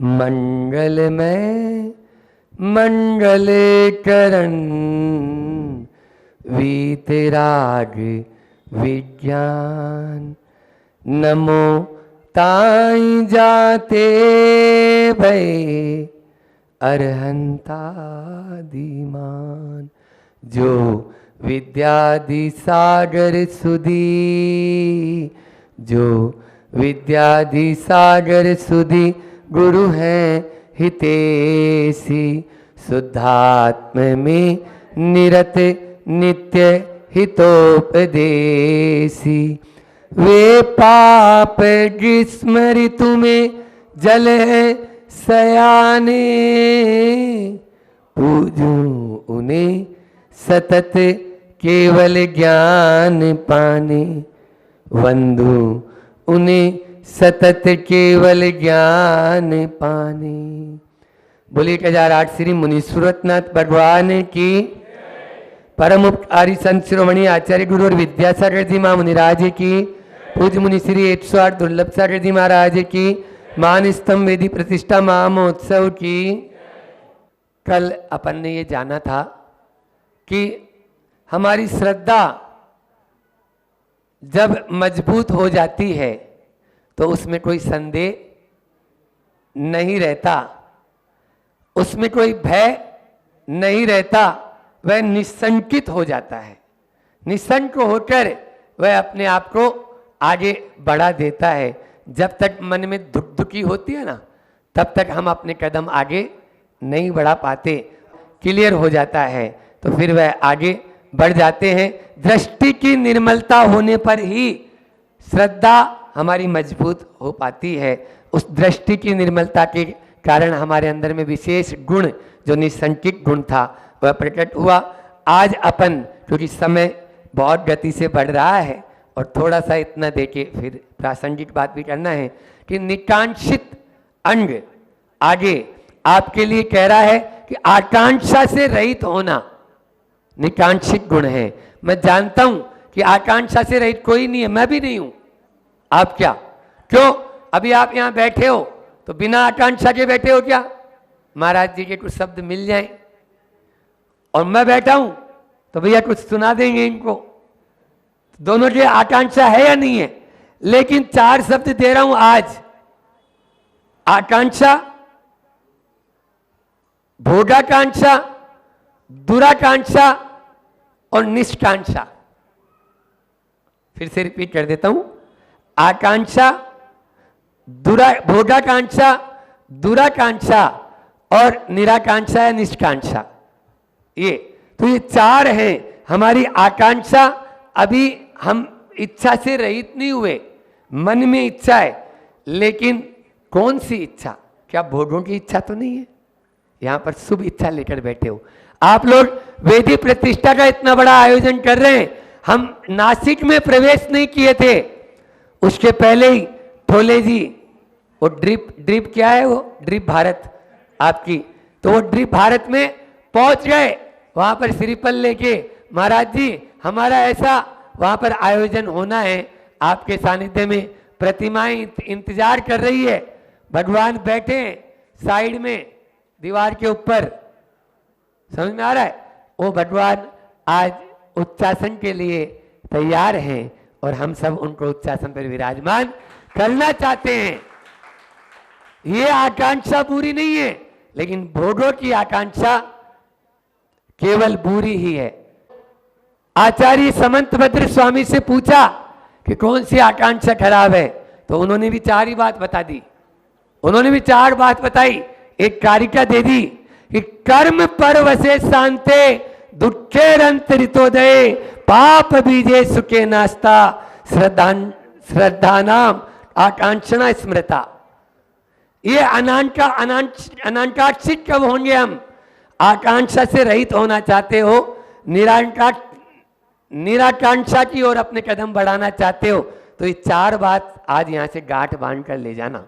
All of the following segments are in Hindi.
मंगलमय मंगल करण वीतराग विज्ञान। नमो ताई जाते भय अरहंता दीमान। जो विद्यादि सागर सुधी, जो विद्यादि सागर सुधी गुरु हैं हितेशी। शुद्धात्म में निरत नित्य हितोपदेशी। वे पाप ग्रीष्म ऋतु में जल है सयाने। पूजूं उन्हें सतत केवल ज्ञान पाने। वंदू उन्हें सतत केवल ज्ञान पाने। बोलिए 1008 श्री मुनीश्वरनाथ भगवान की। परम आर्य संत शिरोमणि आचार्य गुरु और विद्यासागर जी महा मुनिराज की। पूज्य मुनि श्री 108 दुर्लभ सागर जी महाराज की। मान स्तंभ वेदी प्रतिष्ठा महामहोत्सव की। कल अपन ने ये जाना था कि हमारी श्रद्धा जब मजबूत हो जाती है तो उसमें कोई संदेह नहीं रहता, उसमें कोई भय नहीं रहता, वह निसंकित हो जाता है। निसंक होकर वह अपने आप को आगे बढ़ा देता है। जब तक मन में धुकधुकी होती है ना, तब तक हम अपने कदम आगे नहीं बढ़ा पाते। क्लियर हो जाता है तो फिर वह आगे बढ़ जाते हैं। दृष्टि की निर्मलता होने पर ही श्रद्धा हमारी मजबूत हो पाती है। उस दृष्टि की निर्मलता के कारण हमारे अंदर में विशेष गुण, जो निसंकित गुण था, वह प्रकट हुआ। आज अपन, क्योंकि समय बहुत गति से बढ़ रहा है और थोड़ा सा इतना देके फिर प्रासंगिक बात भी करना है कि निकांक्षित अंग आगे आपके लिए कह रहा है कि आकांक्षा से रहित होना निकांक्षित गुण है। मैं जानता हूं कि आकांक्षा से रहित कोई नहीं है, मैं भी नहीं हूं। आप क्या, क्यों? अभी आप यहां बैठे हो तो बिना आकांक्षा के बैठे हो क्या? महाराज जी के कुछ शब्द मिल जाएं और मैं बैठा हूं तो भैया कुछ सुना देंगे इनको। दोनों की आकांक्षा है या नहीं है? लेकिन 4 शब्द दे रहा हूं आज। आकांक्षा, भोगाकांक्षा, दुराकांक्षा और निष्कांक्षा। फिर से रिपीट कर देता हूं। आकांक्षा, भोगाकांक्षा, दुराकांक्षा और निराकांक्षा या निष्कांक्षा। ये तो ये 4 हैं हमारी आकांक्षा। अभी हम इच्छा से रहित नहीं हुए, मन में इच्छा है, लेकिन कौन सी इच्छा? क्या भोगों की इच्छा तो नहीं है? यहां पर शुभ इच्छा लेकर बैठे हो आप लोग। वेदी प्रतिष्ठा का इतना बड़ा आयोजन कर रहे हैं। हम नासिक में प्रवेश नहीं किए थे, उसके पहले ही ठोले जी, वो ड्रिप क्या है, वो ड्रिप भारत आपकी, तो वो ड्रिप भारत में पहुंच गए। वहां पर श्रीफल लेके, महाराज जी हमारा ऐसा वहां पर आयोजन होना है, आपके सानिध्य में प्रतिमाएं इंतजार कर रही है। भगवान बैठे हैं साइड में दीवार के ऊपर, समझ में आ रहा है? वो भगवान आज उच्चासन के लिए तैयार हैं और हम सब उनको उच्चासन पर विराजमान करना चाहते हैं। ये आकांक्षा पूरी नहीं है, लेकिन भोगों की आकांक्षा केवल बुरी ही है। आचार्य समंतभद्र स्वामी से पूछा कि कौन सी आकांक्षा खराब है, तो उन्होंने भी 4 ही बात बता दी। उन्होंने भी 4 बात बताई, एक कारिका दे दी कि कर्म पर वसे शांते दुखे रंतरितोदय पाप बीजे सुखे नास्ता श्रद्धा नाम आकांक्षणा स्मृता। ये अनाकांक्षित कब होंगे हम? आकांक्षा से रहित होना चाहते हो, निराकांक्षा की ओर अपने कदम बढ़ाना चाहते हो, तो ये 4 बात आज यहां से गांठ बांध कर ले जाना।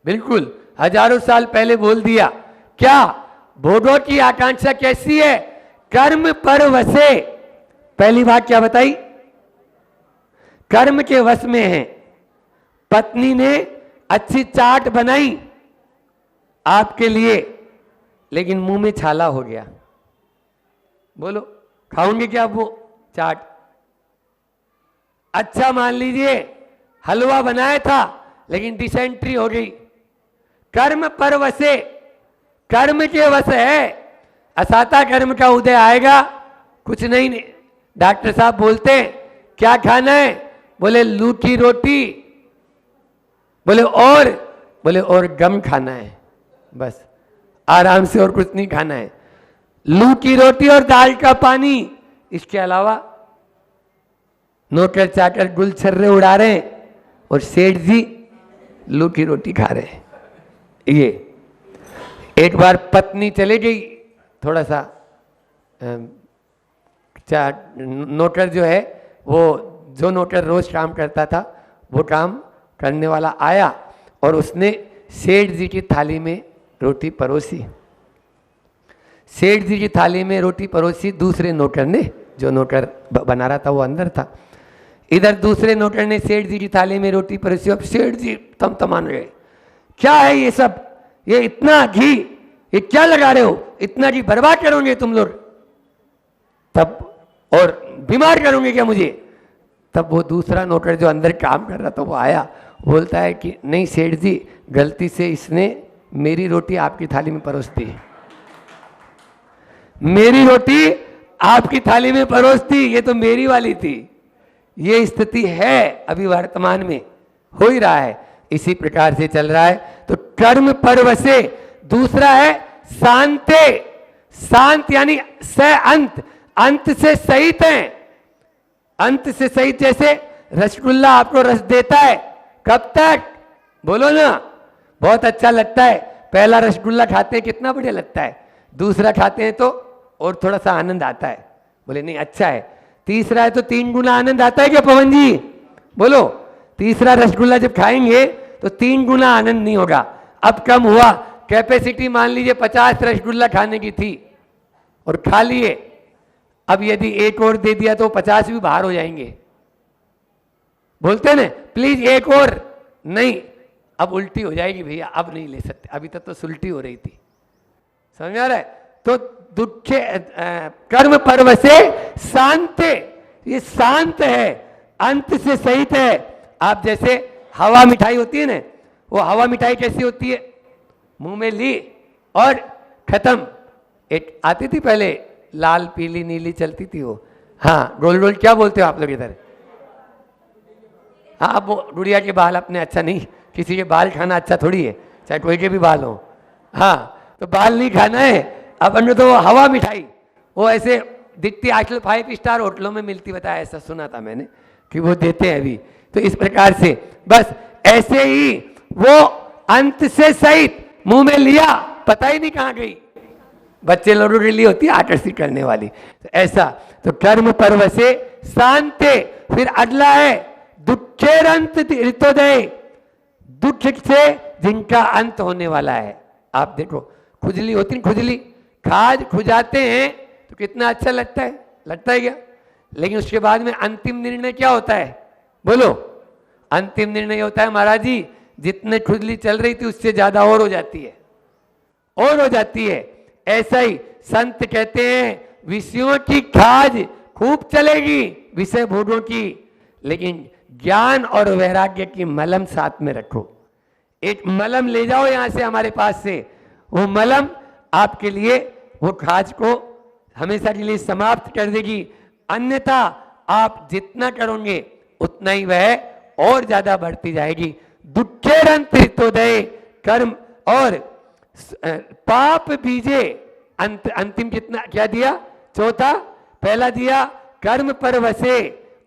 बिल्कुल हजारों साल पहले बोल दिया। क्या भोगों की आकांक्षा कैसी है? कर्म पर वसे। पहली बात क्या बताई? कर्म के वश में है। पत्नी ने अच्छी चाट बनाई, आपके लिए, लेकिन मुंह में छाला हो गया। बोलो खाओगे क्या वो चाट? अच्छा मान लीजिए हलवा बनाया था लेकिन डिसेंट्री हो गई। कर्म पर वसे, कर्म के वश है, असाता कर्म का उदय आएगा। कुछ नहीं, डॉक्टर साहब बोलते हैं क्या खाना है? बोले लू की रोटी। बोले और गम खाना है, बस आराम से, और कुछ नहीं खाना है। लू की रोटी और दाल का पानी, इसके अलावा नौकर चाकर गुलछर्रे उड़ा रहे हैं और सेठ जी लू की रोटी खा रहे हैं। ये एक बार पत्नी चले गई, थोड़ा सा नौकर जो है वो, जो नौकर रोज काम करता था वो काम करने वाला आया और उसने सेठ जी की थाली में रोटी परोसी। सेठ जी की थाली में रोटी परोसी दूसरे नौकर ने, जो नौकर बना रहा था वो अंदर था। इधर दूसरे नौकर ने सेठ जी की थाली में रोटी परोसी। अब सेठ जी तमतमान गए, क्या है ये सब, ये इतना घी, ये क्या लगा रहे हो, इतना घी बर्बाद करोगे तुम लोग, तब और बीमार करोगे क्या मुझे? तब वो दूसरा नौकर जो अंदर काम कर रहा था वो आया, बोलता है कि नहीं सेठ जी, गलती से इसने मेरी रोटी आपकी थाली में परोस दी, मेरी रोटी आपकी थाली में परोस दी, ये तो मेरी वाली थी। ये स्थिति है अभी वर्तमान में, हो ही रहा है, इसी प्रकार से चल रहा है। तो कर्म परवसे, दूसरा है शांते, शांत यानी स अंत, अंत से सहित है, अंत से सहित। जैसे रसगुल्ला आपको रस देता है, कब तक? बोलो ना, बहुत अच्छा लगता है। पहला रसगुल्ला खाते हैं कितना बढ़िया लगता है, दूसरा खाते हैं तो और थोड़ा सा आनंद आता है, बोले नहीं अच्छा है। तीसरा है तो 3 गुना आनंद आता है क्या पवन जी? बोलो, तीसरा रसगुल्ला जब खाएंगे तो 3 गुना आनंद नहीं होगा। अब कम हुआ, कैपेसिटी मान लीजिए 50 रसगुल्ला खाने की थी और खा लिए, अब यदि एक और दे दिया तो 50 भी बाहर हो जाएंगे। बोलते ना प्लीज एक और, नहीं अब उल्टी हो जाएगी भैया, अब नहीं ले सकते, अभी तक तो सुल्टी हो रही थी, समझ आ रहा है? तो दुखे कर्म पर्व से शांत, ये शांत है, अंत से सहित है। आप जैसे हवा मिठाई होती है ना, वो हवा मिठाई कैसी होती है? मुंह में ली और खत्म। एक आती थी पहले, लाल पीली नीली चलती थी वो, हाँ गोल गोल, क्या बोलते हो आप लोग इधर? हाँ, अब वो गुड़िया के बाल अपने अच्छा नहीं, किसी के बाल खाना अच्छा थोड़ी है, चाहे कोई के भी बाल हो। हाँ, तो बाल नहीं खाना है। अब अन्य तो वो हवा मिठाई, वो ऐसे दिखती आजकल 5 स्टार होटलों में मिलती, बताया, ऐसा सुना था मैंने कि वो देते हैं अभी। तो इस प्रकार से बस ऐसे ही वो अंत से सहित मुंह में लिया, पता ही नहीं कहाँ गई। बच्चे लोगों के लिए होती है आकर्षित करने वाली, तो ऐसा। तो कर्म पर्व से शांते। फिर अगला है दुखेरंत ऋतोदय, दुख से जिनका अंत होने वाला है। आप देखो खुजली होती है, खुजली खाज खुजाते हैं तो कितना अच्छा लगता है क्या? लेकिन उसके बाद में अंतिम निर्णय क्या होता है? बोलो, अंतिम निर्णय होता है महाराज जी, जितने खुजली चल रही थी उससे ज्यादा और हो जाती है, और हो जाती है। ऐसा ही संत कहते हैं विषयों की खाज खूब चलेगी, विषय भोगों की, लेकिन ज्ञान और वैराग्य की मलम साथ में रखो। एक मलम ले जाओ यहां से, हमारे पास से, वो मलम आपके लिए वो खाज को हमेशा के लिए समाप्त कर देगी। अन्यथा आप जितना करोगे उतना ही वह और ज्यादा बढ़ती जाएगी। दुखेरंत ऋतोदय कर्म और पाप बीजे, अंतिम कितना क्या दिया? चौथा, पहला दिया कर्म पर वसे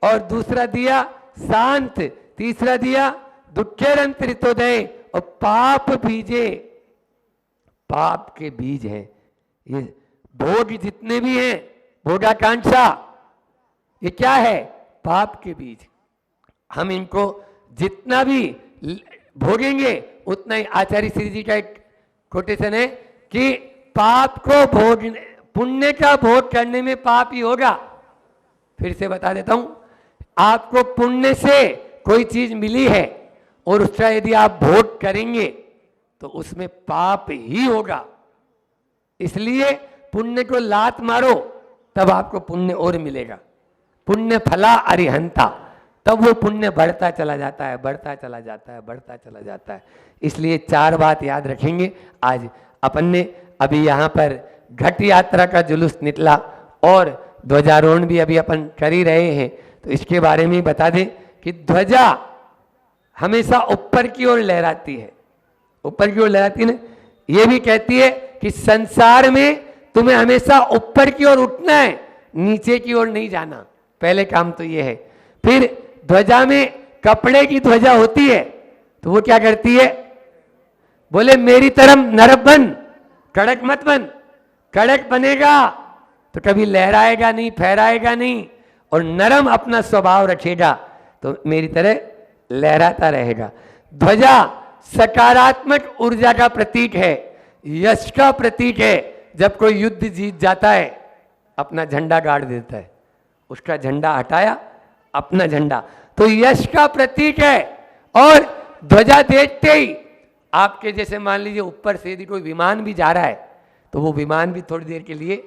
और दूसरा दिया शांत, तीसरा दिया दुखेरंत ऋतोदय और पाप बीजे, पाप के बीज हैं ये। भोग जितने भी हैं, भोगाकांक्षा, ये क्या है? पाप के बीज। हम इनको जितना भी भोगेंगे उतना ही, आचार्य श्री जी का एक कोटेशन है कि पाप को भोग, पुण्य का भोग करने में पाप ही होगा। फिर से बता देता हूं, आपको पुण्य से कोई चीज मिली है और उसका यदि आप भोग करेंगे तो उसमें पाप ही होगा। इसलिए पुण्य को लात मारो, तब आपको पुण्य और मिलेगा। पुण्य फला अरिहंता, तब वो पुण्य बढ़ता चला जाता है, बढ़ता चला जाता है, बढ़ता चला जाता है। इसलिए 4 बात याद रखेंगे। आज अपन ने अभी यहाँ पर घट यात्रा का जुलूस निकला और ध्वजारोहण भी अभी अपन कर ही रहे हैं, तो इसके बारे में बता दें कि ध्वजा हमेशा ऊपर की ओर लहराती है। ऊपर की ओर लहराती है ना, ये भी कहती है कि संसार में तुम्हें हमेशा ऊपर की ओर उठना है, नीचे की ओर नहीं जाना। पहले काम तो ये है। फिर ध्वजा में कपड़े की ध्वजा होती है, तो वो क्या करती है, बोले मेरी तरफ नरम बन, कड़क मत बन। कड़क बनेगा तो कभी लहराएगा नहीं, फहराएगा नहीं, और नरम अपना स्वभाव रखेगा तो मेरी तरह लहराता रहेगा। ध्वजा सकारात्मक ऊर्जा का प्रतीक है, यश का प्रतीक है। जब कोई युद्ध जीत जाता है, अपना झंडा गाड़ देता है, उसका झंडा हटाया, अपना झंडा, तो यश का प्रतीक है। और ध्वजा देखते ही आपके जैसे मान लीजिए ऊपर से यदि कोई विमान भी जा रहा है, तो वो विमान भी थोड़ी देर के लिए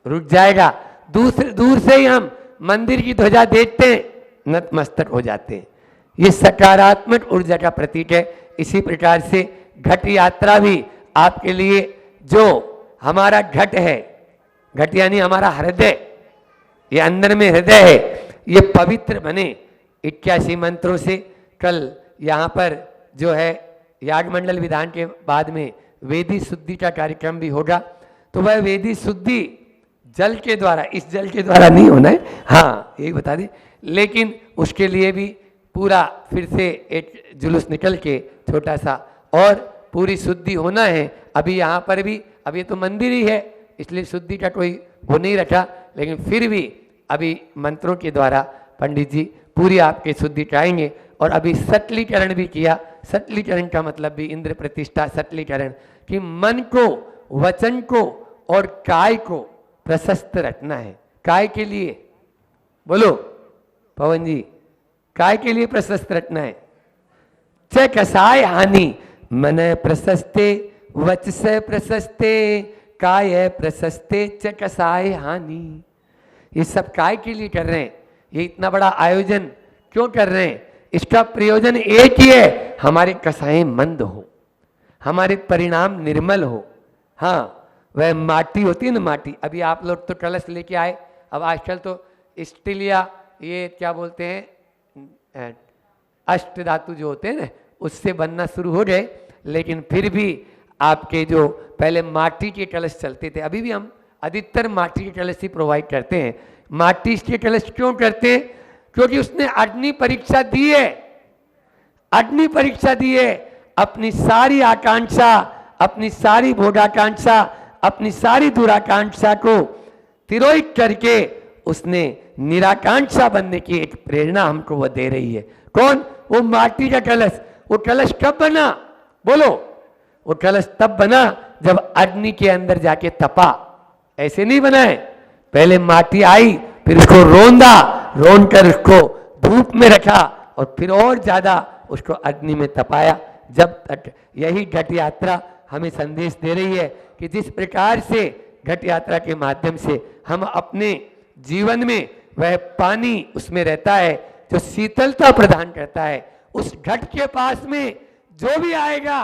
रुक जाएगा। दूर से ही हम मंदिर की ध्वजा देखते हैं, नतमस्तक हो जाते हैं। ये सकारात्मक ऊर्जा का प्रतीक है। इसी प्रकार से घट यात्रा भी आपके लिए, जो हमारा घट है, घट यानी हमारा हृदय, ये अंदर में हृदय है, ये पवित्र बने 81 मंत्रों से। कल यहाँ पर जो है यागमंडल विधान के बाद में वेदी शुद्धि का कार्यक्रम भी होगा, तो वह वेदी शुद्धि जल के द्वारा, इस जल के द्वारा नहीं होना है, हाँ यही बता दें, लेकिन उसके लिए भी पूरा फिर से एक जुलूस निकल के छोटा सा और पूरी शुद्धि होना है। अभी यहाँ पर भी, अब ये तो मंदिर ही है इसलिए शुद्धि का कोई वो नहीं रखा, लेकिन फिर भी अभी मंत्रों के द्वारा पंडित जी पूरी आपके शुद्धि कराएंगे। और अभी सटलीकरण भी किया। सटलीकरण का मतलब भी इंद्र प्रतिष्ठा, सटलीकरण कि मन को, वचन को और काय को प्रशस्त रखना है। काय के लिए बोलो पवन जी, काय के लिए प्रशस्त रखना है। च कसाय हानि मन प्रशस्ते, वच से प्रशस्ते, काय प्रशस्ते च कसाय हानि। ये सब काय के लिए कर रहे हैं? ये इतना बड़ा आयोजन क्यों कर रहे हैं? इसका प्रयोजन एक ही है, हमारे कसाएं मंद हो, हमारे परिणाम निर्मल हो। हाँ, वह माटी होती है ना, माटी। अभी आप लोग तो कलश लेके आए, अब आजकल तो स्टील या ये क्या बोलते हैं अष्ट धातु जो होते हैं ना, उससे बनना शुरू हो गए। लेकिन फिर भी आपके जो पहले माटी के कलश चलते थे, अभी भी हम अधिकतर माटी के कलश ही प्रोवाइड करते हैं। माटी के कलश क्यों करते हैं? क्योंकि उसने अग्नि परीक्षा दी है, अग्नि परीक्षा दी है। अपनी सारी आकांक्षा, अपनी सारी भोगाकांक्षा, अपनी सारी दुराकांक्षा को तिरोहित करके उसने निराकांक्षा बनने की एक प्रेरणा हमको वो दे रही है। कौन? वो माटी का कलश। वो कलश कब बना बोलो? वो कलश तब बना जब अग्नि के अंदर जाके तपा। ऐसे नहीं बना है, पहले माटी आई, फिर उसको रोंदा, रोन कर उसको धूप में रखा और फिर और ज्यादा उसको अग्नि में तपाया। जब तक यही घट यात्रा हमें संदेश दे रही है कि जिस प्रकार से घट यात्रा के माध्यम से हम अपने जीवन में वह पानी उसमें रहता है जो शीतलता प्रदान करता है, उस घट के पास में जो भी आएगा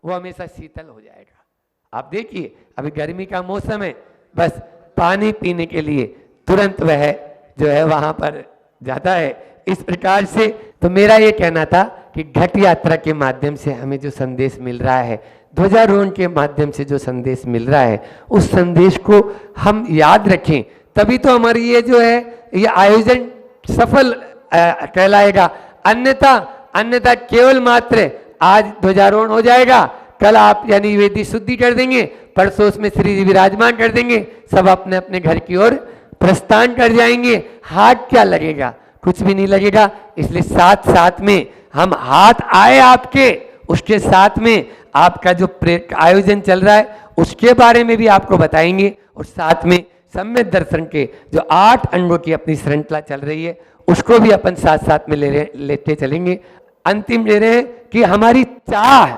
वो हमेशा शीतल हो जाएगा। आप देखिए अभी गर्मी का मौसम है, बस पानी पीने के लिए तुरंत वह जो है वहां पर जाता है। इस प्रकार से तो मेरा ये कहना था कि घट यात्रा के माध्यम से हमें जो संदेश मिल रहा है, ध्वजारोहण के माध्यम से जो संदेश मिल रहा है, उस संदेश को हम याद रखें, तभी तो हमारी ये जो है ये आयोजन सफल कहलाएगा। अन्यथा केवल मात्र आज ध्वजारोहण हो जाएगा, कल आप यानी वेदी शुद्धि कर देंगे, परसों उसमें श्री जी विराजमान कर देंगे, सब अपने अपने घर की ओर प्रस्थान कर जाएंगे। हाथ क्या लगेगा? कुछ भी नहीं लगेगा। इसलिए साथ साथ में हम हाथ आए आपके, उसके साथ में आपका जो आयोजन चल रहा है उसके बारे में भी आपको बताएंगे, और साथ में सम्यक दर्शन के जो 8 अंगों की अपनी श्रृंखला चल रही है उसको भी अपन साथ साथ में लेते चलेंगे। अंतिम ले रहे हैं कि हमारी चाह,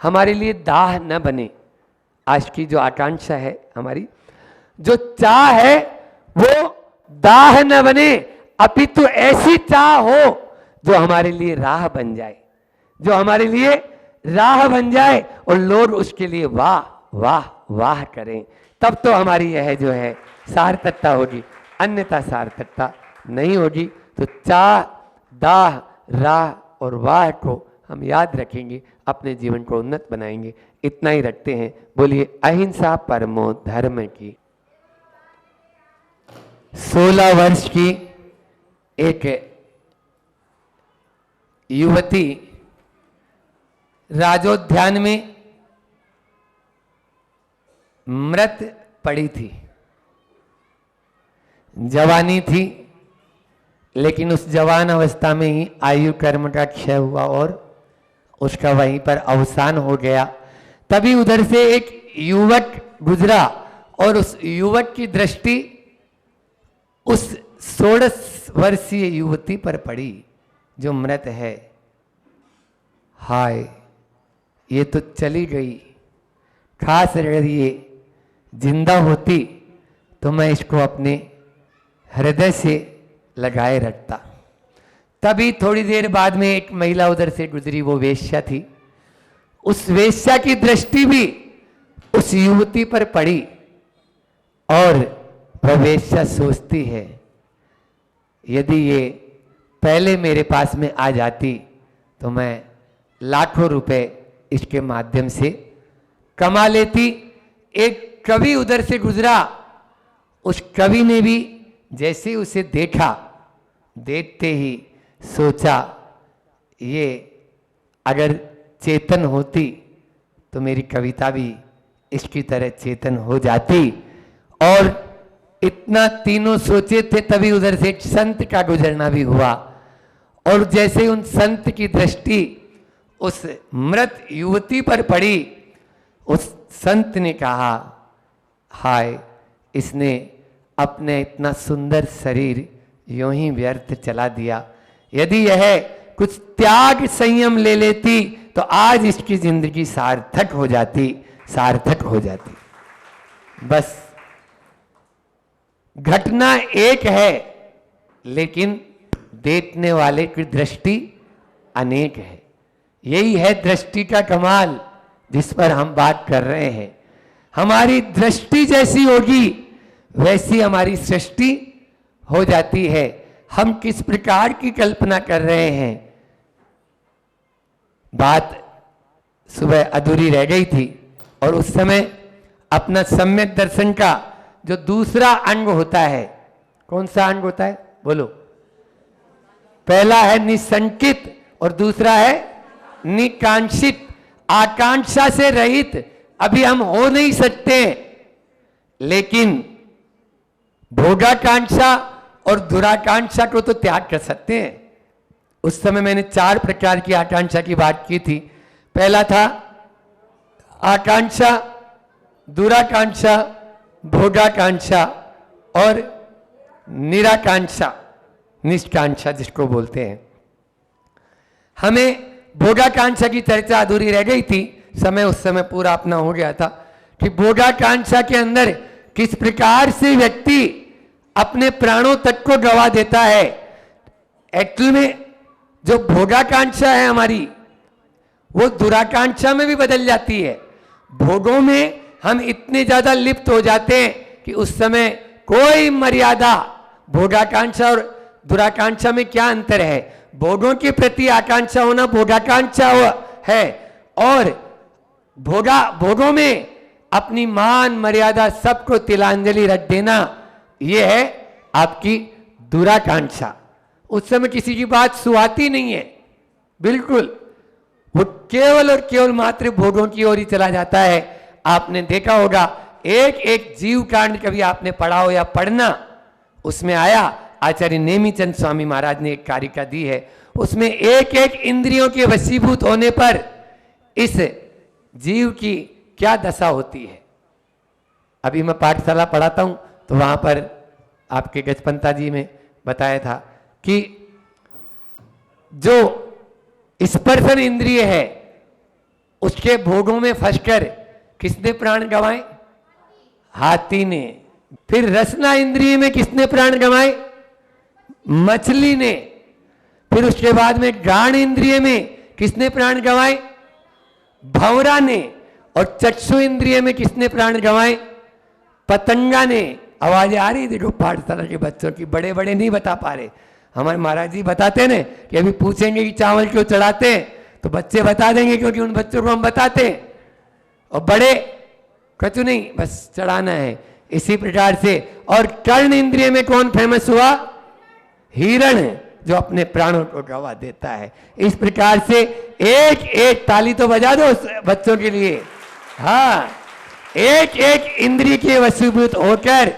हमारे लिए दाह न बने। आज की जो आकांक्षा है हमारी, जो चाह है वो दाह न बने, अपितु ऐसी चाह हो जो हमारे लिए राह बन जाए, जो हमारे लिए राह बन जाए और लोग उसके लिए वाह वाह वाह करें, तब तो हमारी यह जो है सार्थकता होगी, अन्यथा सार्थकता नहीं होगी। तो चाह, दाह, राह और वाह को हम याद रखेंगे, अपने जीवन को उन्नत बनाएंगे। इतना ही रखते हैं। बोलिए अहिंसा परमो धर्म की। 16 वर्ष की एक युवती राजोद्यान में मृत पड़ी थी। जवानी थी, लेकिन उस जवान अवस्था में ही आयु कर्म का क्षय हुआ और उसका वहीं पर अवसान हो गया। तभी उधर से एक युवक गुजरा और उस युवक की दृष्टि उस 16 वर्षीय युवती पर पड़ी जो मृत है। हाय, ये तो चली गई, खास अगर ये जिंदा होती तो मैं इसको अपने हृदय से लगाए रखता। तभी थोड़ी देर बाद में एक महिला उधर से गुजरी, वो वेश्या थी। उस वेश्या की दृष्टि भी उस युवती पर पड़ी और वह वेश्या सोचती है, यदि ये पहले मेरे पास में आ जाती तो मैं लाखों रुपए इसके माध्यम से कमा लेती। एक कवि उधर से गुजरा, उस कवि ने भी जैसे ही उसे देखा, देखते ही सोचा, ये अगर चेतन होती तो मेरी कविता भी इसकी तरह चेतन हो जाती। और इतना तीनों सोचे थे, तभी उधर से एक संत का गुजरना भी हुआ और जैसे उन संत की दृष्टि उस मृत युवती पर पड़ी, उस संत ने कहा, हाय, इसने अपने इतना सुंदर शरीर यूं ही व्यर्थ चला दिया। यदि यह कुछ त्याग संयम ले लेती तो आज इसकी जिंदगी सार्थक हो जाती, सार्थक हो जाती। बस घटना एक है, लेकिन देखने वाले की दृष्टि अनेक है। यही है दृष्टि का कमाल जिस पर हम बात कर रहे हैं। हमारी दृष्टि जैसी होगी वैसी हमारी सृष्टि हो जाती है। हम किस प्रकार की कल्पना कर रहे हैं। बात सुबह अधूरी रह गई थी और उस समय अपना सम्यक दर्शन का जो दूसरा अंग होता है, कौन सा अंग होता है बोलो? पहला है निसंकित और दूसरा है निकांक्षित। आकांक्षा से रहित अभी हम हो नहीं सकते, लेकिन भोगाकांक्षा और दुराकांक्षा को तो त्याग कर सकते हैं। उस समय मैंने 4 प्रकार की आकांक्षा की बात की थी। पहला था आकांक्षा, दुराकांक्षा, भोगाकांक्षा और निराकांक्षा, निष्कांक्षा जिसको बोलते हैं। हमें भोगाकांक्षा की चर्चा अधूरी रह गई थी, समय उस समय पूरा अपना हो गया था कि भोगाकांक्षा के अंदर किस प्रकार से व्यक्ति अपने प्राणों तक को गवा देता है। एक्चुअल में जो भोगाकांक्षा है हमारी, वो दुराकांक्षा में भी बदल जाती है। भोगों में हम इतने ज्यादा लिप्त हो जाते हैं कि उस समय कोई मर्यादा, भोगाकांक्षा और दुराकांक्षा में क्या अंतर है? भोगों के प्रति आकांक्षा होना भोगाकांक्षा है और भोगों में अपनी मान मर्यादा सबको तिलांजलि रख देना, यह है आपकी दुराकांक्षा। उस समय किसी की बात सुहाती नहीं है, बिल्कुल वो केवल और केवल मात्र भोगों की ओर ही चला जाता है। आपने देखा होगा एक एक जीव कांड कभी आपने पढ़ा हो या पढ़ना, उसमें आया आचार्य नेमीचंद स्वामी महाराज ने एक कारिका दी है, उसमें एक एक इंद्रियों के वशीभूत होने पर इस जीव की क्या दशा होती है। अभी मैं पाठशाला पढ़ाता हूं तो वहां पर आपके गजपंता जी में बताया था कि जो स्पर्शन इंद्रिय है उसके भोगों में फंसकर किसने प्राण गंवाए? हाथी ने। फिर रसना इंद्रिय में किसने प्राण गंवाए? मछली ने। फिर उसके बाद में घ्राण इंद्रिय में किसने प्राण गंवाए? भंवरा ने। और चक्षु इंद्रिय में किसने प्राण गंवाए? पतंगा ने। आवाज आ रही देखो पाठशाला के बच्चों की, बड़े बड़े नहीं बता पा रहे। हमारे महाराज जी बताते ना कि अभी पूछेंगे कि चावल क्यों चढ़ाते हैं, तो बच्चे बता देंगे क्योंकि उन बच्चों को हम बताते हैं। और बड़े कछु नहीं, बस चढ़ाना है। इसी प्रकार से। और कर्ण इंद्रिय में कौन फेमस हुआ? हिरण, जो अपने प्राणों को गवा देता है। इस प्रकार से एक एक ताली तो बजा दो बच्चों के लिए। हाँ, एक एक इंद्रिय के वशीभूत होकर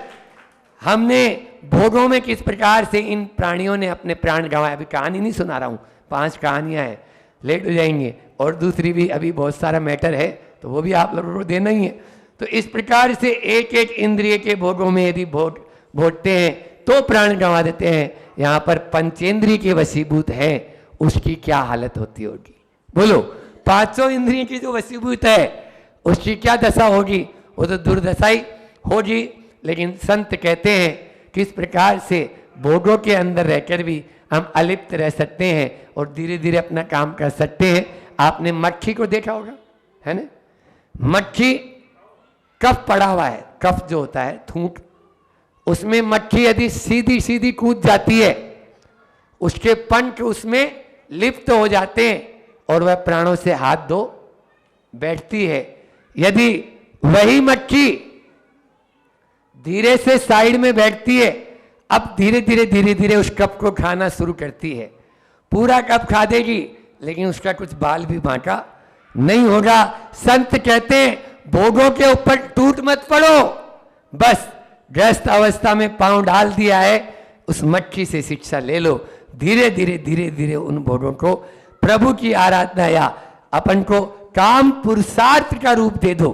हमने भोगों में किस प्रकार से इन प्राणियों ने अपने प्राण गंवाए। अभी कहानी नहीं सुना रहा हूं, 5 कहानियां हैं, लेट हो जाएंगे। और दूसरी भी अभी बहुत सारा मैटर है, तो वो भी आप लोगों को देना ही है। तो इस प्रकार से एक एक इंद्रिय के भोगों में यदि भोगते हैं तो प्राण गंवा देते हैं। यहां पर पंचेंद्रिय के वशीभूत है, उसकी क्या हालत होती होगी? बोलो, 5 इंद्रिय की जो वशीभूत है उसकी क्या दशा होगी? वो तो दुर्दशा ही होगी। लेकिन संत कहते हैं किस प्रकार से भोगों के अंदर रहकर भी हम अलिप्त रह सकते हैं और धीरे धीरे अपना काम कर सकते हैं। आपने मक्खी को देखा होगा, है ना? मक्खी, कफ पड़ा हुआ है, कफ जो होता है थूक, उसमें मक्खी यदि सीधी सीधी कूद जाती है, उसके पंख उसमें लिप्त हो जाते हैं और वह प्राणों से हाथ धो बैठती है। यदि वही मक्खी धीरे से साइड में बैठती है, अब धीरे धीरे उस कप को खाना शुरू करती है। पूरा कप खा देगी लेकिन उसका कुछ बाल भी बांका नहीं होगा। संत कहते हैं भोगों के ऊपर टूट मत पड़ो, बस ग्रस्त अवस्था में पांव डाल दिया है, उस मक्खी से शिक्षा ले लो। धीरे धीरे उन भोगों को प्रभु की आराधना या अपन को काम पुरुषार्थ का रूप दे दो।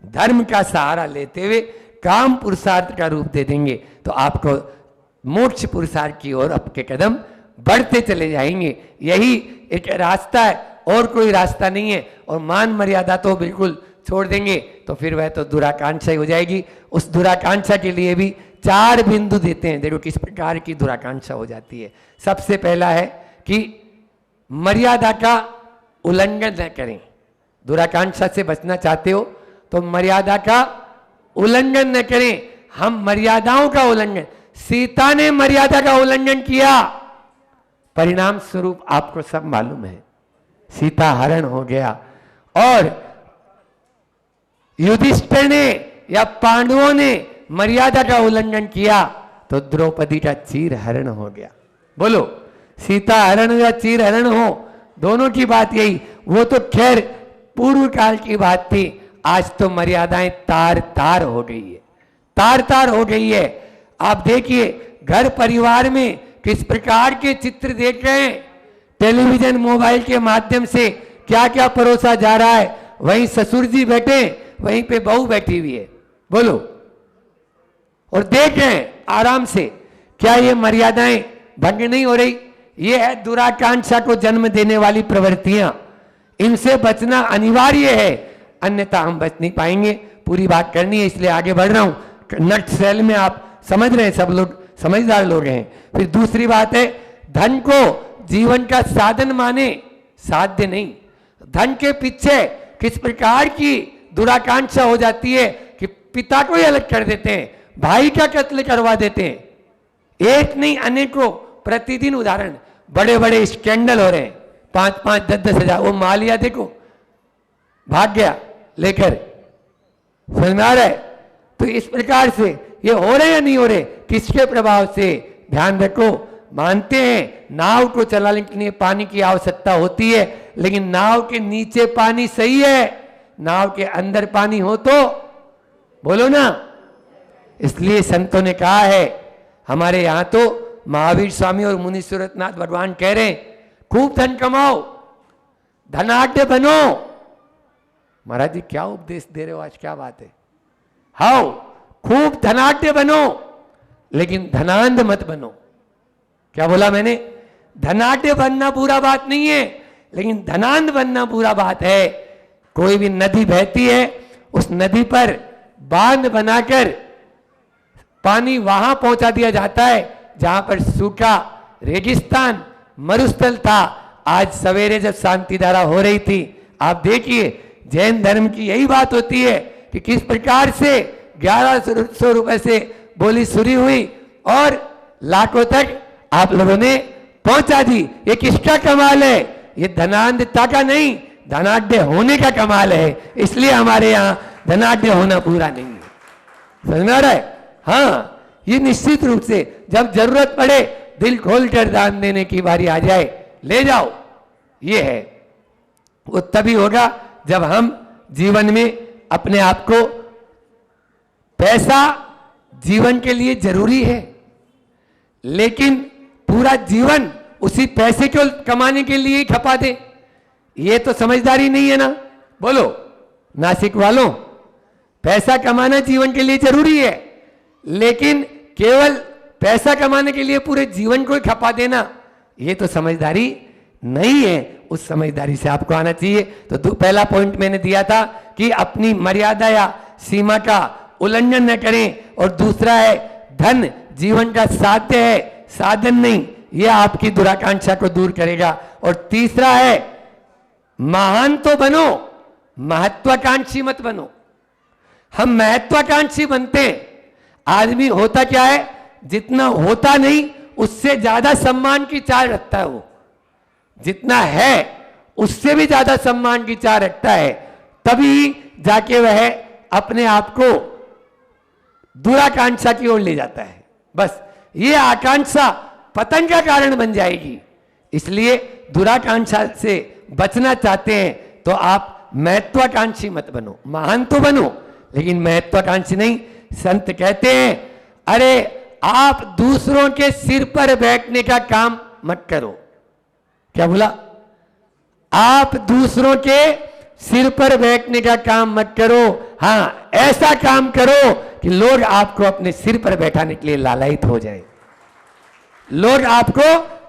धर्म का सहारा लेते हुए काम पुरुषार्थ का रूप दे देंगे तो आपको मोक्ष पुरुषार्थ की ओर आपके कदम बढ़ते चले जाएंगे। यही एक रास्ता है, और कोई रास्ता नहीं है। और मान मर्यादा तो बिल्कुल छोड़ देंगे तो फिर वह तो दुराकांक्षा ही हो जाएगी। उस दुराकांक्षा के लिए भी 4 बिंदु देते हैं। देखो किस प्रकार की दुराकांक्षा हो जाती है। सबसे पहला है कि मर्यादा का उल्लंघन न करें। दुराकांक्षा से बचना चाहते हो तो मर्यादा का उल्लंघन न करें। हम मर्यादाओं का उल्लंघन, सीता ने मर्यादा का उल्लंघन किया, परिणाम स्वरूप आपको सब मालूम है, सीता हरण हो गया। और युधिष्ठिर ने या पांडवों ने मर्यादा का उल्लंघन किया तो द्रौपदी का चीर हरण हो गया। बोलो, सीता हरण या चीर हरण हो, दोनों की बात यही। वो तो खैर पूर्व काल की बात थी, आज तो मर्यादाएं तार तार हो गई है, तार तार हो गई है। आप देखिए घर परिवार में किस प्रकार के चित्र देख रहे हैं, टेलीविजन मोबाइल के माध्यम से क्या क्या परोसा जा रहा है। वहीं ससुर जी बैठे, वहीं पे बहू बैठी हुई है, बोलो, और देख रहे हैं आराम से। क्या ये मर्यादाएं भंग नहीं हो रही? ये है दुराकांक्षा को जन्म देने वाली प्रवृत्तियां, इनसे बचना अनिवार्य है, अन्यथा हम बच नहीं पाएंगे। पूरी बात करनी है इसलिए आगे बढ़ रहा हूं। नट सेल में आप समझ रहे हैं, सब लोग समझदार लोग हैं। फिर दूसरी बात है, धन को जीवन का साधन माने, साध्य नहीं। धन के पीछे किस प्रकार की दुराकांक्षा हो जाती है कि पिता को ही अलग कर देते हैं, भाई का कत्ल करवा देते हैं। एक नहीं अनेकों प्रतिदिन उदाहरण, बड़े बड़े स्कैंडल हो रहे हैं। 5-5, 10-10 हजार। वो मालिया देखो भाग गया लेकर, समझ में आ रहा है? तो इस प्रकार से ये हो रहे या नहीं हो रहे, किसके प्रभाव से? ध्यान रखो। मानते हैं नाव को चलाने के लिए पानी की आवश्यकता होती है, लेकिन नाव के नीचे पानी सही है, नाव के अंदर पानी हो तो बोलो ना। इसलिए संतों ने कहा है, हमारे यहां तो महावीर स्वामी और मुनि सूरतनाथ भगवान कह रहे हैं खूब धन कमाओ, धनाढ्य बनो। महाराज जी क्या उपदेश दे रहे हो आज, क्या बात है? हाउ, खूब धनाढ्य बनो लेकिन धनांध मत बनो। क्या बोला मैंने? धनाढ्य बनना बुरा बात नहीं है, लेकिन धनांध बनना बुरा बात है। कोई भी नदी बहती है, उस नदी पर बांध बनाकर पानी वहां पहुंचा दिया जाता है जहां पर सूखा रेगिस्तान मरुस्थल था। आज सवेरे जब शांति धारा हो रही थी, आप देखिए जैन धर्म की यही बात होती है कि किस प्रकार से 1100 रुपए से बोली शुरू हुई और लाखों तक आप लोगों ने पहुंचा दी। ये किसका कमाल है? ये धनाढ्यता का नहीं, धनाढ्य होने का कमाल है। इसलिए हमारे यहाँ धनाढ्य होना पूरा नहीं है। समझ में आ रहा है? हाँ, ये निश्चित रूप से जब जरूरत पड़े दिल खोलकर दान देने की बारी आ जाए, ले जाओ। ये है वो तभी होगा जब हम जीवन में अपने आप को, पैसा जीवन के लिए जरूरी है, लेकिन पूरा जीवन उसी पैसे को कमाने के लिए ही खपा दे, ये तो समझदारी नहीं है ना। बोलो नासिक वालों, पैसा कमाना जीवन के लिए जरूरी है, लेकिन केवल पैसा कमाने के लिए पूरे जीवन को ही खपा देना, ये तो समझदारी नहीं है। उस समझदारी से आपको आना चाहिए। तो पहला पॉइंट मैंने दिया था कि अपनी मर्यादा या सीमा का उल्लंघन न करें, और दूसरा है धन जीवन का साध्य है, साधन नहीं। यह आपकी दुराकांक्षा को दूर करेगा। और तीसरा है महान तो बनो, महत्वाकांक्षी मत बनो। हम महत्वाकांक्षी बनते हैं, आदमी होता क्या है, जितना होता नहीं उससे ज्यादा सम्मान की चाह रखता है। वो जितना है उससे भी ज्यादा सम्मान की चाह रखता है, तभी जाके वह अपने आप को दुराकांक्षा की ओर ले जाता है। बस ये आकांक्षा पतन का कारण बन जाएगी। इसलिए दुराकांक्षा से बचना चाहते हैं तो आप महत्वाकांक्षी मत बनो। महान तो बनो, लेकिन महत्वाकांक्षी नहीं। संत कहते हैं, अरे आप दूसरों के सिर पर बैठने का काम मत करो। क्या बोला? आप दूसरों के सिर पर बैठने का काम मत करो। हाँ, ऐसा काम करो कि लोग आपको अपने सिर पर बैठाने के लिए लालायित हो जाए। लोग आपको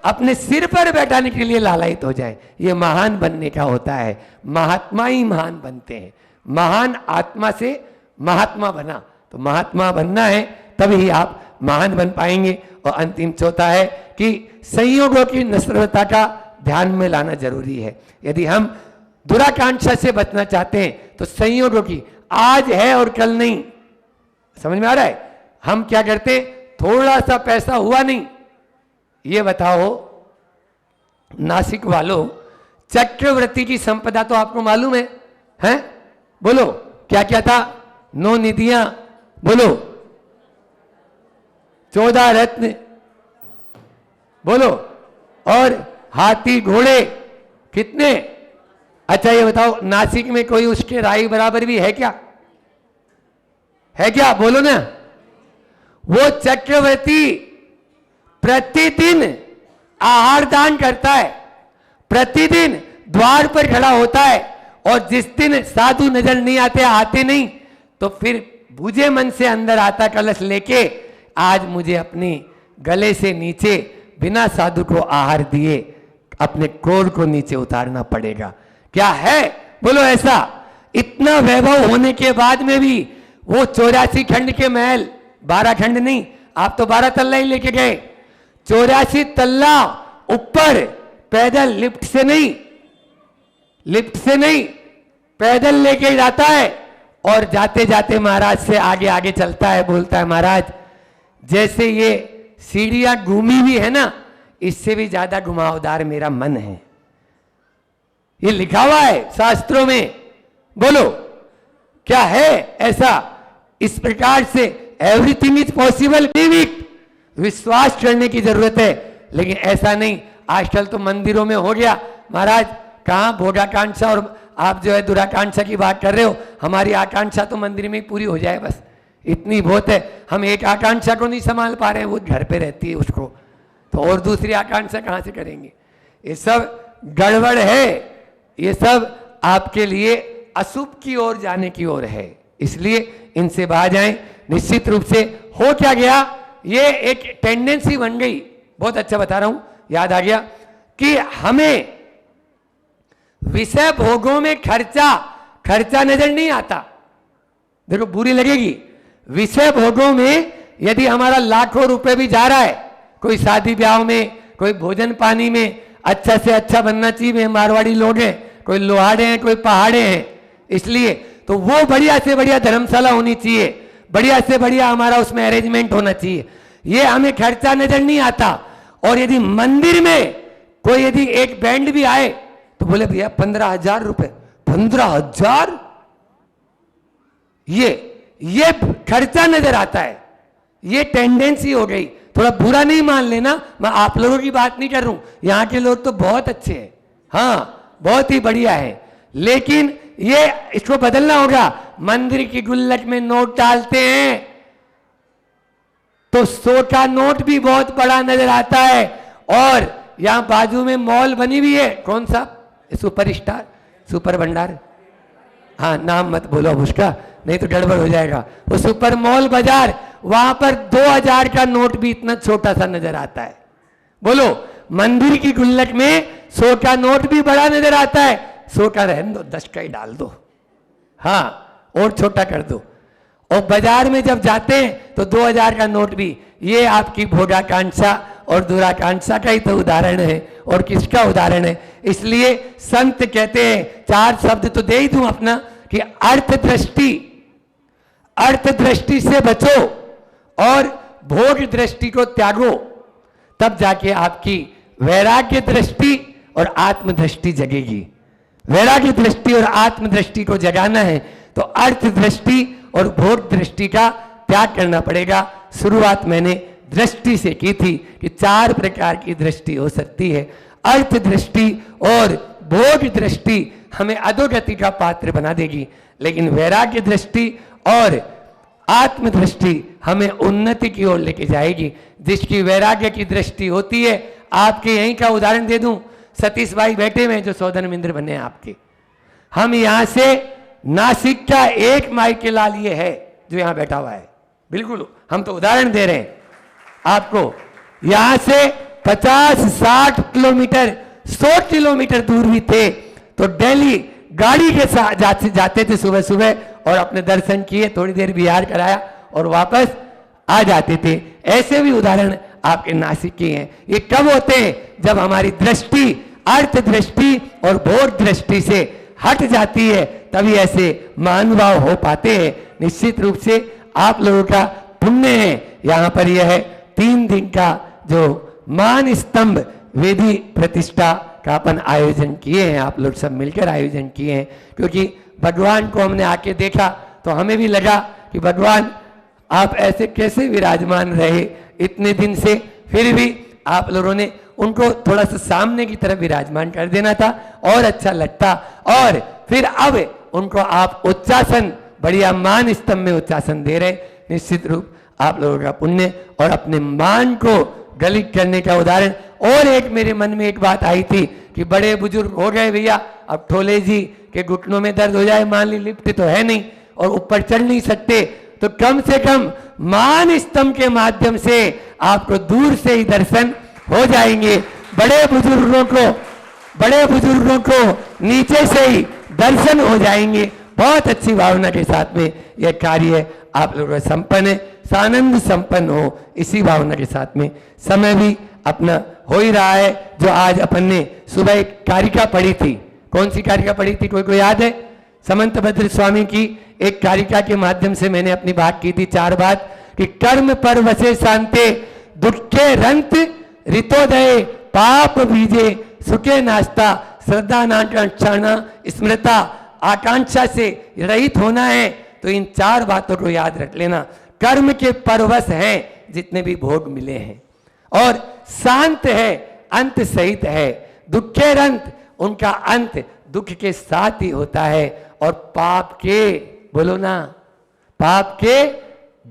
अपने सिर पर बैठाने के लिए लालायित हो जाए। ये महान बनने का होता है। महात्मा ही महान बनते हैं। महान आत्मा से महात्मा बना, तो महात्मा बनना है तभी आप महान बन पाएंगे। और अंतिम चौथा है कि संयोगों की नश्वरता का ध्यान में लाना जरूरी है। यदि हम दुराकांक्षा से बचना चाहते हैं तो संयोगों की, आज है और कल नहीं। समझ में आ रहा है? हम क्या करते, थोड़ा सा पैसा हुआ नहीं, ये बताओ नासिक वालों, चक्रवर्ती की संपदा तो आपको मालूम है, हैं? बोलो क्या क्या था? 9 निधियां, बोलो 14 रत्न, बोलो, और हाथी घोड़े कितने? अच्छा ये बताओ, नासिक में कोई उसके राई बराबर भी है क्या? है क्या? बोलो ना। वो चक्रवर्ती प्रतिदिन आहार दान करता है, प्रतिदिन द्वार पर खड़ा होता है, और जिस दिन साधु नजर नहीं आते, आते नहीं, तो फिर बुझे मन से अंदर आता कलश लेके, आज मुझे अपने गले से नीचे बिना साधु को आहार दिए अपने क्रोध को नीचे उतारना पड़ेगा। क्या है? बोलो ऐसा। इतना वैभव होने के बाद में भी वो 84 खंड के महल, 12 खंड नहीं, आप तो 12 तल्ला ही लेके गए, 84 तल्ला ऊपर पैदल, लिफ्ट से नहीं, लिफ्ट से नहीं, पैदल लेके जाता है। और जाते जाते महाराज से आगे आगे चलता है, बोलता है महाराज जैसे ये सीढ़ियां घूमी हुई है ना, इससे भी ज्यादा घुमावदार मेरा मन है। ये लिखा हुआ है शास्त्रों में। बोलो क्या है ऐसा? इस प्रकार से एवरीथिंग इज पॉसिबल, विश्वास करने की जरूरत है। लेकिन ऐसा नहीं, आजकल तो मंदिरों में हो गया महाराज, कहां भोगाकांक्षा और आप जो है दुराकांक्षा की बात कर रहे हो। हमारी आकांक्षा तो मंदिर में ही पूरी हो जाए, बस इतनी बहुत है। हम एक आकांक्षा को नहीं संभाल पा रहे हैं, वो घर पे रहती है उसको, तो और दूसरी आकांक्षा कहां से करेंगे? ये सब गड़बड़ है, ये सब आपके लिए अशुभ की ओर जाने की ओर है। इसलिए इनसे बाहर जाएं। निश्चित रूप से हो क्या गया, ये एक टेंडेंसी बन गई। बहुत अच्छा बता रहा हूं, याद आ गया कि हमें विषय भोगों में खर्चा खर्चा नजर नहीं आता। देखो बुरी लगेगी, विषय भोगों में यदि हमारा लाखों रुपए भी जा रहा है, कोई शादी ब्याह में, कोई भोजन पानी में, अच्छा से अच्छा बनना चाहिए, मारवाड़ी लोग हैं, कोई लोहाड़े हैं, कोई पहाड़े हैं, इसलिए तो वो बढ़िया से बढ़िया धर्मशाला होनी चाहिए, बढ़िया से बढ़िया हमारा उसमें अरेंजमेंट होना चाहिए, ये हमें खर्चा नजर नहीं आता। और यदि मंदिर में कोई यदि एक बैंड भी आए तो बोले भैया 15,000 रुपए, 15,000, ये खर्चा नजर आता है, ये टेंडेंसी हो गई। थोड़ा बुरा नहीं मान लेना, मैं आप लोगों की बात नहीं कर रहा हूं, यहां के लोग तो बहुत अच्छे हैं, हाँ बहुत ही बढ़िया है, लेकिन ये इसको बदलना होगा। मंदिर की गुल्लक में नोट डालते हैं तो 100 का नोट भी बहुत बड़ा नजर आता है। और यहां बाजू में मॉल बनी हुई है, कौन सा, सुपर स्टार, सुपर भंडार, हाँ नाम मत बोलो अब उसका, नहीं तो गड़बड़ हो जाएगा, वो सुपर मॉल बाजार, वहां पर 2,000 का नोट भी इतना छोटा सा नजर आता है। बोलो, मंदिर की गुल्लक में 100 का नोट भी बड़ा नजर आता है, 100 का रहने दो, 10 का ही डाल दो, हाँ और छोटा कर दो। और बाजार में जब जाते हैं तो 2,000 का नोट भी, ये आपकी भोगाकांक्षा और दुराकांक्षा का ही तो उदाहरण है, और किसका उदाहरण है। इसलिए संत कहते हैं, 4 शब्द तो दे ही दूं अपना, कि अर्थ दृष्टि से बचो और भोग दृष्टि को त्यागो, तब जाके आपकी वैराग्य दृष्टि और आत्म दृष्टि जगेगी। वैराग्य दृष्टि और आत्म दृष्टि को जगाना है तो अर्थ दृष्टि और भोग दृष्टि का त्याग करना पड़ेगा। शुरुआत मैंने दृष्टि से की थी कि 4 प्रकार की दृष्टि हो सकती है। अर्थ दृष्टि और भोग दृष्टि हमें अधोगति का पात्र बना देगी, लेकिन वैराग्य दृष्टि और आत्म दृष्टि हमें उन्नति की ओर लेके जाएगी। जिसकी वैराग्य की दृष्टि होती है, आपके यहीं का उदाहरण दे दूं, सतीश भाई बैठे हुए जो सौदन मिंद्र बने आपके, हम यहां से नासिक का एक माइके लाल ये है जो यहां बैठा हुआ है, बिल्कुल हम तो उदाहरण दे रहे हैं आपको। यहां से 50-60 किलोमीटर 100 किलोमीटर दूर भी थे तो डेली गाड़ी के साथ जाते थे सुबह सुबह, और अपने दर्शन किए, थोड़ी देर बिहार कराया और वापस आ जाते थे। ऐसे भी उदाहरण आपके नासिक के हैं। ये कब होते हैं, जब हमारी दृष्टि अर्थ दृष्टि और भोग दृष्टि से हट जाती है, तभी ऐसे महानुभाव हो पाते हैं। निश्चित रूप से आप लोगों का पुण्य है। यहाँ पर यह है 3 दिन का जो मान स्तंभ वेदी प्रतिष्ठा का अपन आयोजन किए हैं, आप लोग सब मिलकर आयोजन किए हैं, क्योंकि भगवान को हमने आके देखा तो हमें भी लगा कि भगवान आप ऐसे कैसे विराजमान रहे इतने दिन से, फिर भी आप लोगों ने उनको थोड़ा सा सामने की तरफ विराजमान कर देना था और अच्छा लगता। और फिर अब उनको आप उच्चासन, बढ़िया मान स्तंभ में उच्चासन दे रहे, निश्चित रूप आप लोगों का पुण्य और अपने मान को गलित करने का उदाहरण। और एक मेरे मन में एक बात आई थी कि बड़े बुजुर्ग हो गए भैया, अब ठोले जी के घुटनों में दर्द हो जाए, मान ली लिफ्ट तो है नहीं और ऊपर चढ़ नहीं सकते, तो कम से कम मान स्तंभ के माध्यम से आपको दूर से ही दर्शन हो जाएंगे। बड़े बुजुर्गों को नीचे से ही दर्शन हो जाएंगे। बहुत अच्छी भावना के साथ में यह कार्य आप लोगों का संपन्न है, सानंद संपन्न हो, इसी भावना के साथ में समय भी अपना हो ही रहा है। जो आज अपन ने सुबह एक कारिका पढ़ी थी, कौन सी कारिका पढ़ी थी, कोई को याद है? समंत भद्र स्वामी की एक कारिका के माध्यम से मैंने अपनी बात की थी 4 बात, कि कर्म पर वसे शांते दुखे रंत ऋतोदय पाप बीजे सुखे नास्ता श्रद्धा नाकांक्षा स्मृता। आकांक्षा से रहित होना है तो इन 4 बातों को याद रख लेना। कर्म के परवश हैं जितने भी भोग मिले हैं, और शांत है, अंत सहित है। दुखे रंत, उनका अंत दुख के साथ ही होता है। और पाप के, बोलो ना, पाप के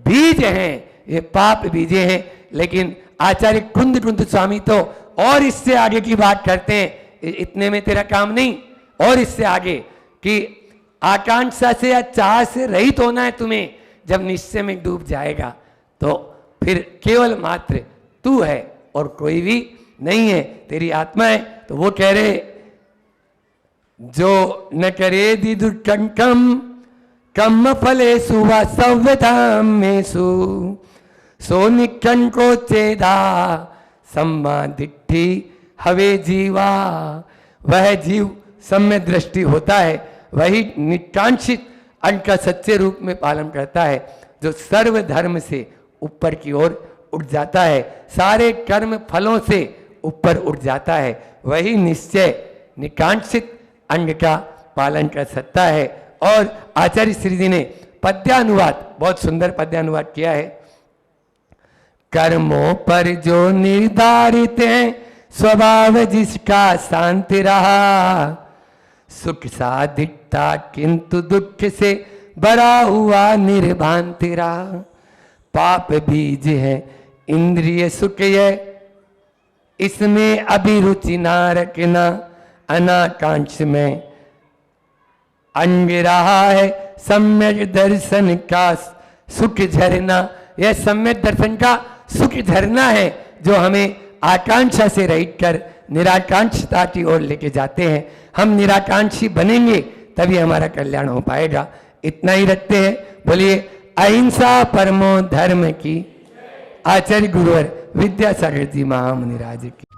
बीज हैं, ये पाप बीजे हैं। लेकिन आचार्य कुंद स्वामी तो और इससे आगे की बात करते हैं, इतने में तेरा काम नहीं, और इससे आगे कि आकांक्षा से या चाह से रहित होना है तुम्हें। जब निश्चय में डूब जाएगा तो फिर केवल मात्र तू है और कोई भी नहीं है, तेरी आत्मा है। तो वो कह रहे जो न करे दुर्कंकम कम फलेषु वा सव्यधामेषु सो निकंको चेदा सम्मा दिट्ठी हवे जीवा। वह जीव सम्य दृष्टि होता है, वही निकांक्षित अंग का सच्चे रूप में पालन करता है, जो सर्व धर्म से ऊपर की ओर उठ जाता है, सारे कर्म फलों से ऊपर उठ जाता है, वही निश्चय निकांक्षित अंग का पालन कर सकता है। और आचार्य श्री जी ने पद्यानुवाद, बहुत सुंदर पद्यानुवाद किया है। कर्मों पर जो निर्धारित है स्वभाव जिसका शांति रहा, सुख सा दिखता किंतु दुख से बड़ा हुआ निर्भांति रहा। पाप बीज है इंद्रिय सुख है, इसमें अभिरुचि ना रखना, अनाकांक्ष में अंग रहा है सम्यक दर्शन का सुख झरना। यह सम्यक दर्शन का सुख झरना है जो हमें आकांक्षा से रहित कर निराकांक्षता की ओर लेके जाते हैं। हम निराकांक्षी बनेंगे तभी हमारा कल्याण हो पाएगा। इतना ही रखते हैं। बोलिए अहिंसा परमो धर्म की। आचार्य गुरुवर विद्यासागर जी महामुनिराज की।